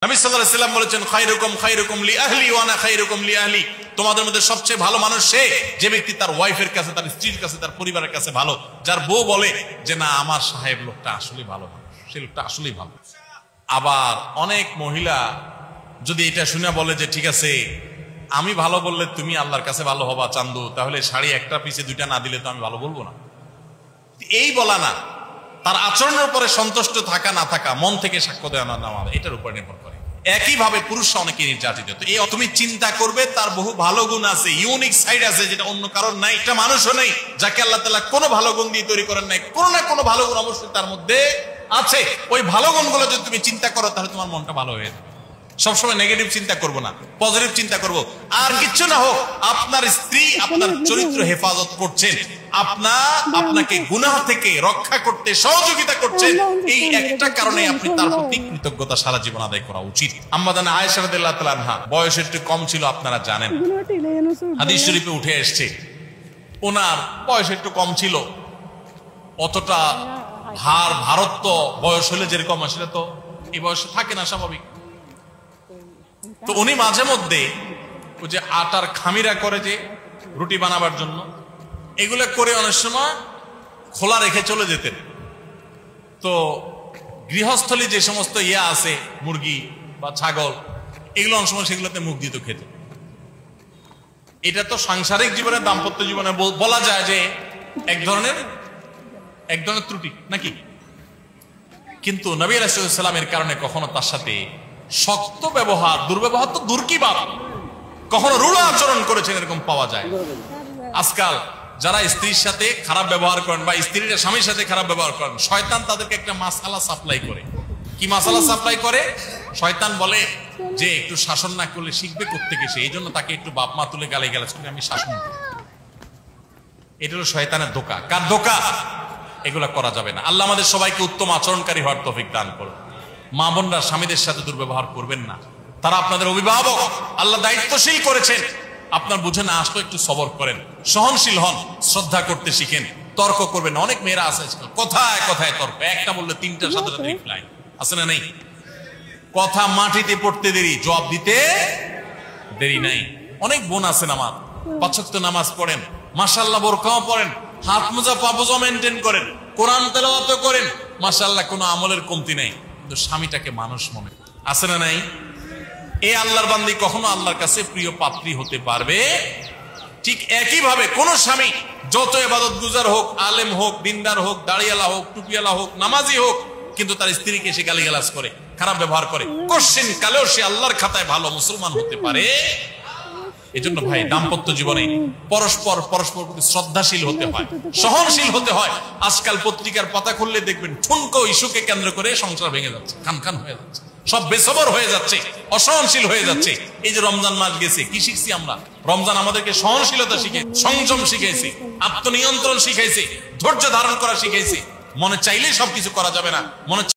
নবী সাল্লাল্লাহু আলাইহি ওয়াসাল্লাম বলেছেন, খায়রুকুম লি আহলি ওয়া আনা খায়রুকুম লি আহলি। তোমাদের মধ্যে সবচেয়ে ভালো মানুষ সে যে ব্যক্তি তার ওয়াইফের কাছে, তার স্ত্রীর কাছে, তার পরিবারের কাছে ভালো। যার বউ বলে যে না, আমার সাহেব লোকটা আসলে ভালো মানুষ, সে লোকটা আসলেই ভালো। আবার অনেক মহিলা যদি এটা শুনে বলে যে ঠিক আছে, আমি ভালো বললে তুমি আল্লাহর কাছে ভালো হবা চান্দু, তাহলে শাড়ি একটা পিছে দুইটা না দিলে তো আমি ভালো বলবো না। এই বলা না, তার আচরণের উপরে সন্তুষ্ট থাকা না থাকা, মন থেকে সাক্ষ্য দেওয়া না নেওয়া, এটার উপর নির্ভর করে। একইভাবে পুরুষরা অনেকে নির্যাতিত। তো এই তুমি চিন্তা করবে তার বহু ভালো গুণ আছে, ইউনিক সাইড আছে যেটা অন্য কারোর নাই। এটা মানুষও নেই যাকে আল্লাহ তাআলা কোনো ভালো গুণ দিয়ে তৈরি করেন নাই। কোনো না কোনো ভালো গুণ অবশ্যই তার মধ্যে আছে। ওই ভালো গুণগুলো যদি তুমি চিন্তা করো তাহলে তোমার মনটা ভালো হয়ে যাবে। সবসময় নেগেটিভ চিন্তা করবো না, পজিটিভ চিন্তা করবো। আর কিচ্ছু না হোক, আপনার স্ত্রী আপনার চরিত্র হেফাজত করছেন, আপনাকে গুনাহ থেকে রক্ষা করতে সহযোগিতা করছেন, এই একটা কারণে আপনি তার প্রতি কৃতজ্ঞতা সারা জীবন আদায় করা উচিত। আম্মা জানা আয়েশা রাদিয়াল্লাহু তাআলা আনহা বয়স একটু কম ছিল, আপনারা জানেন, হাদিস শরীফে উঠে এসেছে ওনার বয়স একটু কম ছিল। অতটা ভারত্ব বয়স হলে যেরকম আসলে তো এই বয়সে থাকে না, স্বাভাবিক। তো উনি মাঝে মধ্যে ওই যে আটার খামিরা করে যে রুটি বানাবার জন্য, এগুলো করে অনেক সময় খোলা রেখে চলে যেতেন। তো গৃহস্থলী যে সমস্ত আছে মুরগি বা ছাগল, এগুলো অনেক সময় সেগুলোতে মুখ দিত, খেত। এটা তো সাংসারিক জীবনে, দাম্পত্য জীবনে বলা যায় যে এক ধরনের ত্রুটি নাকি। কিন্তু নবী আলাইহিস সালামের কারণে কখনো তার সাথে শক্ত ব্যবহার, দুর্ব্যবহার তো দূর কি বাপ, কখনো রূঢ় আচরণ করেছেন এরকম পাওয়া যায়। আজকাল যারা স্ত্রীর সাথে খারাপ ব্যবহার করেন বা স্ত্রীরা স্বামীর সাথে খারাপ ব্যবহার করেন, শয়তান তাদেরকে একটা মাসালা সাপ্লাই করে। কি মাসালা সাপ্লাই করে? শয়তান বলে যে একটু শাসন না করলে শিখবে কোত্থেকে সে, এই জন্য তাকে একটু বাপ মা তুলে গালি গালাজ করে আমি শাসন করি। এটা হলো শয়তানের ধোঁকা। কার ধোঁকা? এগুলা করা যাবে না। আল্লাহ আমাদের সবাইকে উত্তম আচরণকারী হওয়ার তৌফিক দান করুন। মা বোনরা স্বামীদের সাথে দুর্ব্যবহার করবেন না, তারা আপনাদের অভিভাবক, আল্লাহ দায়িত্বশীল করেছেন। আপনার বুঝে না আসলে একটু সবর করেন, সহনশীল হন, শ্রদ্ধা করতে শিখেন, তর্ক করবেন। অনেক মেয়েরা আছে কথায় কথায় তর্ক, একটা বললে তিনটার সাথে সাথে রিপ্লাই আছে না নেই। কথা মাটিতে পড়তে দেরি, জবাব দিতে দেরি নাই। অনেক বোন আছেন আমার, ৫ ওয়াক্ত নামাজ পড়েন, মাশাআল্লাহ বোরকাও পড়েন, হাত মোজা পা মোজা মেনটেন করেন, কোরআন তেলাওয়াত করেন, মাশাআল্লাহ কোনো আমলের কমতি নাই, কিন্তু স্বামীটাকে মানুষ মনে আছে না নাই। এই আল্লাহর বান্দি কখনো আল্লাহর কাছে প্রিয় পাত্রী হতে পারবে? ঠিক একইভাবে কোন স্বামী যত ইবাদত গুজার হোক, আলেম হোক, দিনদার হোক, দাড়িয়ালা হোক, টুপিওয়ালা হোক, নামাজি হোক, কিন্তু তার স্ত্রীকে সে গালিগালাজ করে, খারাপ ব্যবহার করে, কোশ্চেন কালেও সে আল্লাহর খাতায় ভালো মুসলমান হতে পারে? এজন্য ভাই, দাম্পত্য জীবনে পরস্পর প্রতি শ্রদ্ধাশীল হতে হয়, সহনশীল হতে হয়। আজকাল পত্রিকার পাতা খুললে দেখবেন ঠুনকো ইস্যুকে কেন্দ্র করে সংসার ভেঙে যাচ্ছে, খান হয়ে যাচ্ছে, সব বেসবর হয়ে যাচ্ছে, অসহনশীল হয়ে যাচ্ছে। এই যে রমজান মাস গেছে, কি শিখছি আমরা? রমজান আমাদেরকে সহনশীলতা শিখে, সংযম শিখাইছে, আত্মনিয়ন্ত্রণ শিখাইছে, ধৈর্য ধারণ করা শিখাইছে। মনে চাইলেই সবকিছু করা যাবে না, মনে